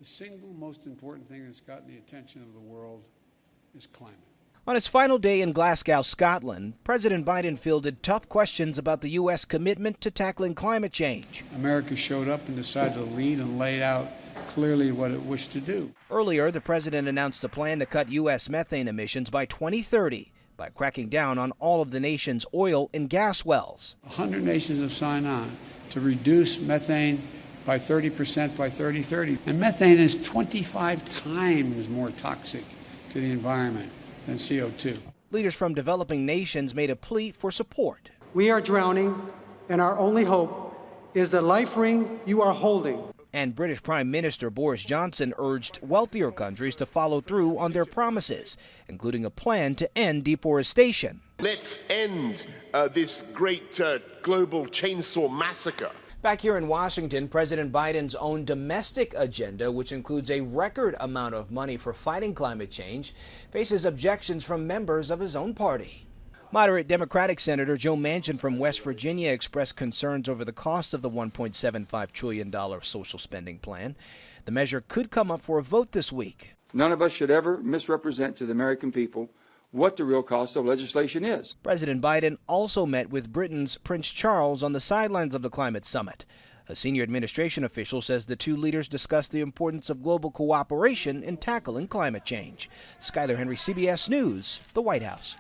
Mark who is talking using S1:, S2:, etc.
S1: The single most important thing that's gotten the attention of the world is climate.
S2: On his final day in Glasgow, Scotland, President Biden fielded tough questions about the U.S. commitment to tackling climate change.
S1: America showed up and decided to lead and laid out clearly what it wished to do.
S2: Earlier, the president announced a plan to cut U.S. methane emissions by 2030 by cracking down on all of the nation's oil and gas wells.
S1: 100 nations have signed on to reduce methane by 30% by 2030. And methane is 25 times more toxic to the environment than CO2.
S2: Leaders from developing nations made a plea for support.
S3: We are drowning, and our only hope is the life ring you are holding.
S2: And British Prime Minister Boris Johnson urged wealthier countries to follow through on their promises, including a plan to end deforestation.
S4: Let's end this great global chainsaw massacre.
S2: Back here in Washington, President Biden's own domestic agenda, which includes a record amount of money for fighting climate change, faces objections from members of his own party. Moderate Democratic Senator Joe Manchin from West Virginia expressed concerns over the cost of the $1.75 trillion social spending plan. The measure could come up for a vote this week.
S5: None of us should ever misrepresent to the American people what the real cost of legislation is.
S2: President Biden also met with Britain's Prince Charles on the sidelines of the climate summit. A senior administration official says the two leaders discussed the importance of global cooperation in tackling climate change. Skyler Henry, CBS News, the White House.